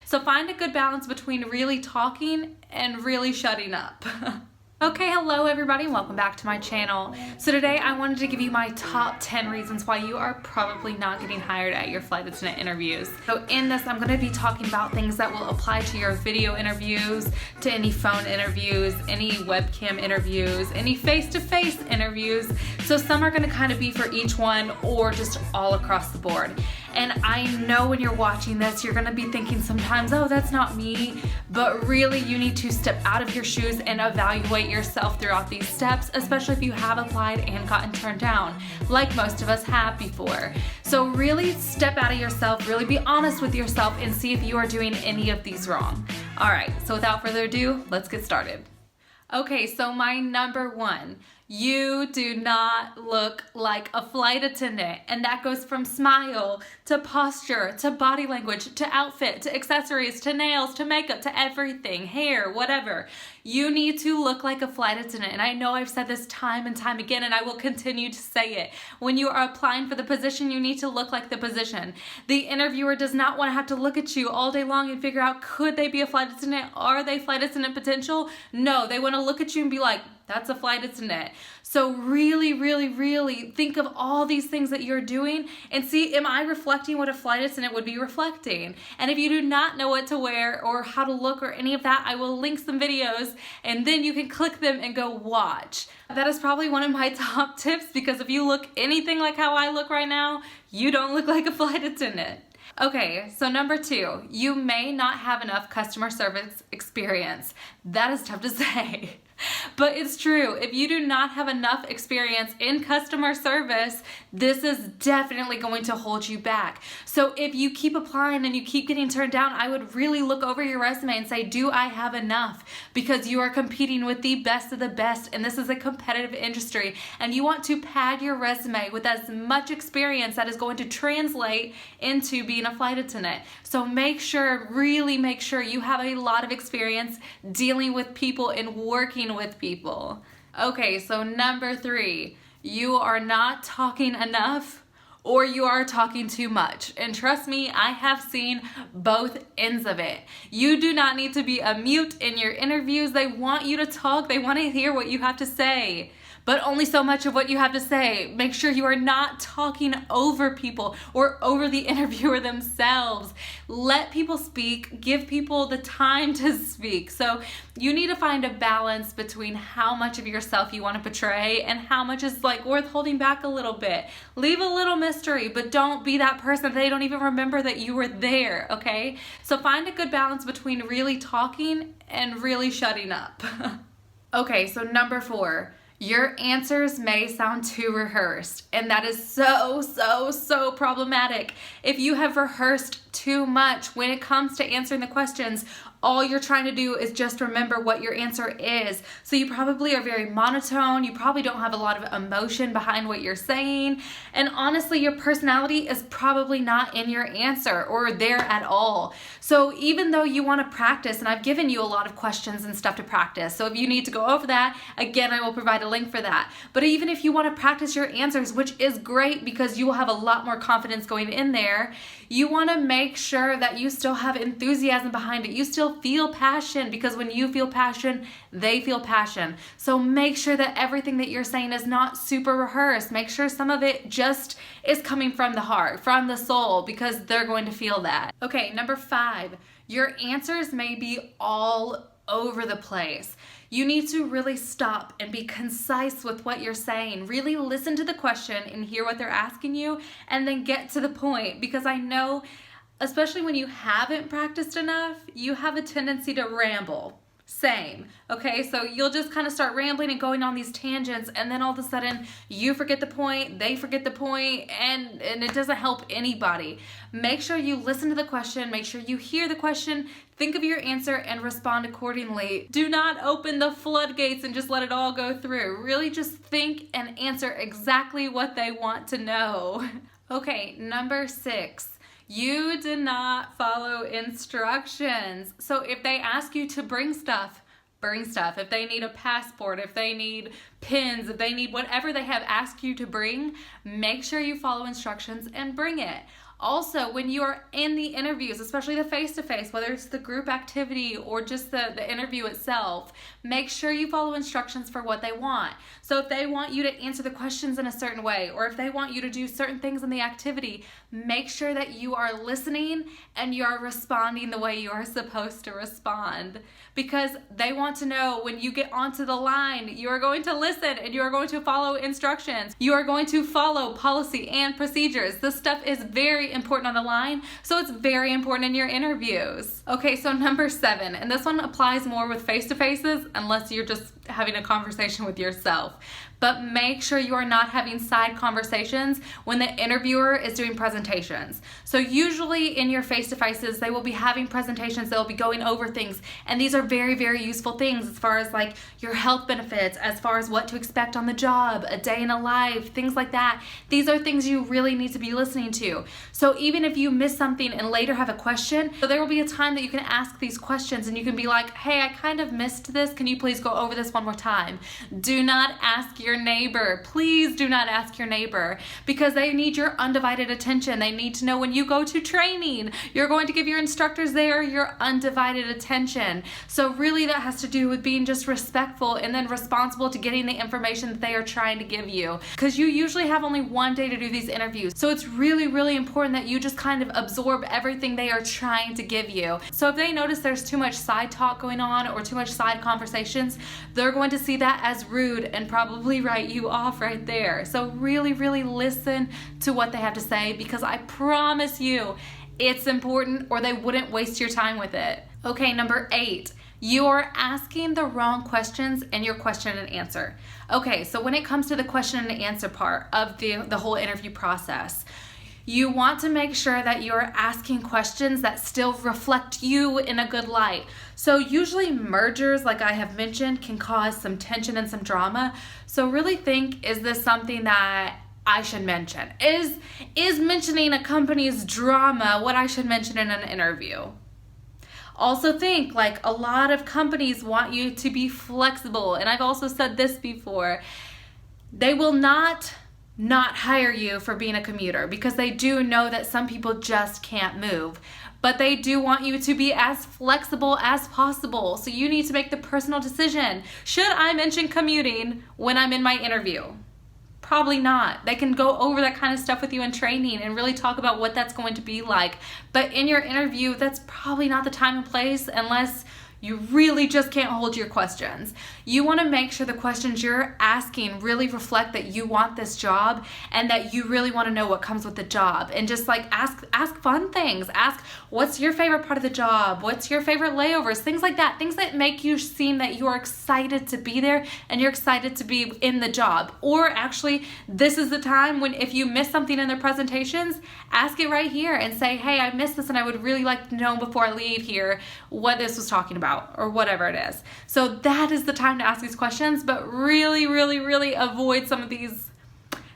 So find a good balance between really talking and really shutting up. Okay, hello everybody and welcome back to my channel. So today I wanted to give you my top 10 reasons why you are probably not getting hired at your flight attendant interviews. So in this I'm going to be talking about things that will apply to your video interviews, to any phone interviews, any webcam interviews, any face-to-face interviews. So some are going to kind of be for each one or just all across the board. And I know when you're watching this, you're gonna be thinking sometimes, oh, that's not me. But really, you need to step out of your shoes and evaluate yourself throughout these steps, especially if you have applied and gotten turned down, like most of us have before. So really step out of yourself, really be honest with yourself and see if you are doing any of these wrong. All right, so without further ado, let's get started. Okay, so my number one, you do not look like a flight attendant, and that goes from smile to posture to body language to outfit to accessories to nails to makeup to everything, hair, whatever. You need to look like a flight attendant, and I know I've said this time and time again, and I will continue to say it. When you are applying for the position, you need to look like the position. The interviewer does not want to have to look at you all day long and figure out, could they be a flight attendant? Are they flight attendant potential? No, they want to look at you and be like, that's a flight attendant. So really, really, really think of all these things that you're doing and see, am I reflecting what a flight attendant would be reflecting? And if you do not know what to wear or how to look or any of that, I will link some videos and then you can click them and go watch. That is probably one of my top tips, because if you look anything like how I look right now, you don't look like a flight attendant. Okay, so number two, you may not have enough customer service experience. That is tough to say. But it's true. If you do not have enough experience in customer service, this is definitely going to hold you back. So if you keep applying and you keep getting turned down, I would really look over your resume and say, do I have enough? Because you are competing with the best of the best, and this is a competitive industry, and you want to pad your resume with as much experience that is going to translate into being a flight attendant. So make sure, really make sure you have a lot of experience dealing with people and working with people. Okay, so number three, you are not talking enough or you are talking too much. And trust me, I have seen both ends of it. You do not need to be a mute in your interviews. They want you to talk. They want to hear what you have to say, but only so much of what you have to say. Make sure you are not talking over people or over the interviewer themselves. Let people speak, give people the time to speak. So you need to find a balance between how much of yourself you want to portray and how much is like worth holding back a little bit. Leave a little mystery, but don't be that person they don't even remember that you were there, okay? So find a good balance between really talking and really shutting up. Okay, so number four, your answers may sound too rehearsed, and that is so problematic. If you have rehearsed too much when it comes to answering the questions, all you're trying to do is just remember what your answer is. So you probably are very monotone, you probably don't have a lot of emotion behind what you're saying, and honestly, your personality is probably not in your answer or there at all. So even though you want to practice, and I've given you a lot of questions and stuff to practice, so if you need to go over that, again, I will provide a link for that. But even if you want to practice your answers, which is great because you will have a lot more confidence going in there, you want to make sure that you still have enthusiasm behind it. You still feel passion, because when you feel passion, they feel passion. So make sure that everything that you're saying is not super rehearsed. Make sure some of it just is coming from the heart, from the soul, because they're going to feel that. Okay, number five, your answers may be all over the place. You need to really stop and be concise with what you're saying. Really listen to the question and hear what they're asking you, and then get to the point, because I know, especially when you haven't practiced enough, you have a tendency to ramble. Same, okay? So you'll just kind of start rambling and going on these tangents, and then all of a sudden you forget the point, they forget the point, and it doesn't help anybody. Make sure you listen to the question, make sure you hear the question, think of your answer, and respond accordingly. Do not open the floodgates and just let it all go through. Really just think and answer exactly what they want to know. Okay, number six. You did not follow instructions. So if they ask you to bring stuff, bring stuff. If they need a passport, if they need pins, if they need whatever they have asked you to bring, make sure you follow instructions and bring it. Also, when you are in the interviews, especially the face-to-face, whether it's the group activity or just the interview itself, make sure you follow instructions for what they want. So if they want you to answer the questions in a certain way, or if they want you to do certain things in the activity, make sure that you are listening and you are responding the way you are supposed to respond. Because they want to know when you get onto the line, you are going to listen and you are going to follow instructions. You are going to follow policy and procedures. This stuff is very important on the line, so it's very important in your interviews. Okay, so number 7, and this one applies more with face-to-faces unless you're just having a conversation with yourself. But make sure you are not having side conversations when the interviewer is doing presentations. So usually in your face-to-faces, they will be having presentations, they'll be going over things, and these are very, very useful things as far as like your health benefits, as far as what to expect on the job, a day in a life, things like that. These are things you really need to be listening to. So even if you miss something and later have a question, so there will be a time that you can ask these questions and you can be like, hey, I kind of missed this. Can you please go over this one more time? Do not ask your neighbor. Please do not ask your neighbor, because they need your undivided attention. They need to know when you go to training, you're going to give your instructors there your undivided attention. So really that has to do with being just respectful and then responsible to getting the information that they are trying to give you, because you usually have only one day to do these interviews. So it's really, really important that you just kind of absorb everything they are trying to give you. So if they notice there's too much side talk going on or too much side conversations, they're going to see that as rude and probably write you off right there. So really, really listen to what they have to say, because I promise you it's important, or they wouldn't waste your time with it. Okay, number 8. You are asking the wrong questions in your question and answer. Okay, so when it comes to the question and answer part of the whole interview process, you want to make sure that you're asking questions that still reflect you in a good light. So usually mergers, like I have mentioned, can cause some tension and some drama. So really think, is this something that I should mention? Is mentioning a company's drama what I should mention in an interview? Also think, like, a lot of companies want you to be flexible, and I've also said this before. They will not hire you for being a commuter, because they do know that some people just can't move. But they do want you to be as flexible as possible. So you need to make the personal decision. Should I mention commuting when I'm in my interview? Probably not. They can go over that kind of stuff with you in training and really talk about what that's going to be like. But in your interview, that's probably not the time and place unless you really just can't hold your questions. You want to make sure the questions you're asking really reflect that you want this job and that you really want to know what comes with the job. And just like ask fun things. Ask, what's your favorite part of the job? What's your favorite layovers? Things like that. Things that make you seem that you are excited to be there and you're excited to be in the job. Or actually, this is the time when if you miss something in their presentations, ask it right here and say, hey, I missed this and I would really like to know before I leave here what this was talking about, or whatever it is. So that is the time to ask these questions, but really, really, really avoid some of these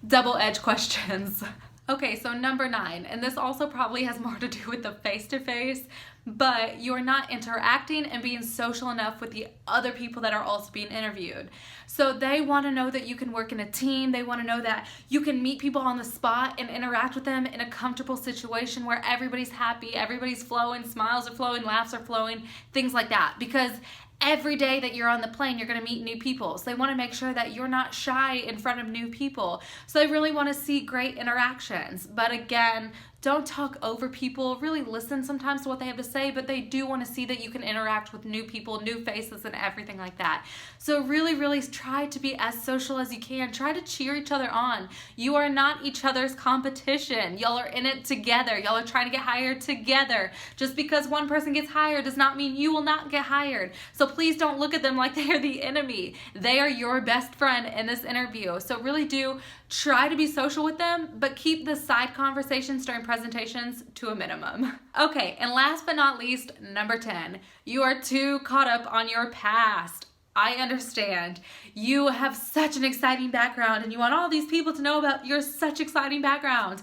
double-edged questions. Okay, so number 9, and this also probably has more to do with the face-to-face, but you're not interacting and being social enough with the other people that are also being interviewed. So they want to know that you can work in a team. They want to know that you can meet people on the spot and interact with them in a comfortable situation where everybody's happy, everybody's flowing, smiles are flowing, laughs are flowing, things like that. Because every day that you're on the plane, you're going to meet new people. So they want to make sure that you're not shy in front of new people. So they really want to see great interactions. But again, don't talk over people. Really listen sometimes to what they have to say, but they do want to see that you can interact with new people, new faces, and everything like that. So really, really try to be as social as you can. Try to cheer each other on. You are not each other's competition. Y'all are in it together. Y'all are trying to get hired together. Just because one person gets hired does not mean you will not get hired. So please don't look at them like they are the enemy. They are your best friend in this interview. So really do try to be social with them, but keep the side conversations during presentations to a minimum. Okay, and last but not least, number 10, you are too caught up on your past. I understand. You have such an exciting background and you want all these people to know about your such exciting background.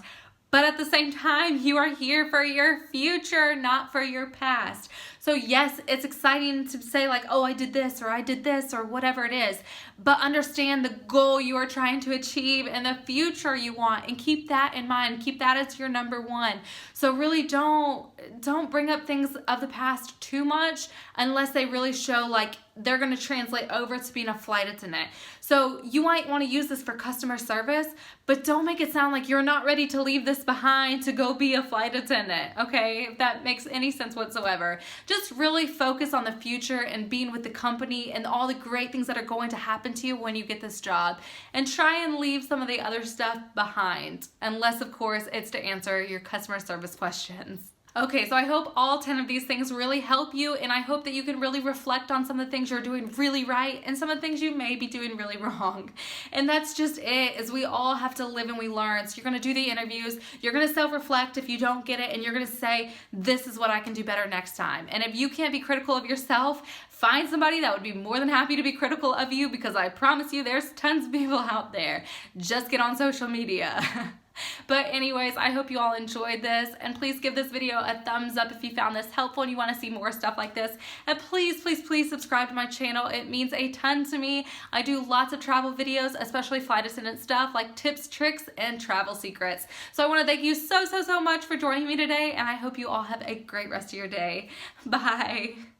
But at the same time, you are here for your future, not for your past. So yes, it's exciting to say like, oh, I did this or whatever it is, but understand the goal you are trying to achieve and the future you want, and keep that in mind. Keep that as your number one. So really don't bring up things of the past too much unless they really show like they're going to translate over to being a flight attendant. So you might want to use this for customer service, but don't make it sound like you're not ready to leave this behind to go be a flight attendant, okay? If that makes any sense whatsoever. Just really focus on the future and being with the company and all the great things that are going to happen to you when you get this job. And try and leave some of the other stuff behind, unless of course it's to answer your customer service questions. Okay, so I hope all 10 of these things really help you, and I hope that you can really reflect on some of the things you're doing really right and some of the things you may be doing really wrong. And that's just it, is we all have to live and we learn. So you're gonna do the interviews, you're gonna self-reflect if you don't get it, and you're gonna say, this is what I can do better next time. And if you can't be critical of yourself, find somebody that would be more than happy to be critical of you, because I promise you there's tons of people out there. Just get on social media. But anyways, I hope you all enjoyed this, and please give this video a thumbs up if you found this helpful and you want to see more stuff like this. And please, please, please subscribe to my channel. It means a ton to me. I do lots of travel videos, especially flight attendant stuff like tips, tricks, and travel secrets. So I want to thank you so much for joining me today, and I hope you all have a great rest of your day. Bye.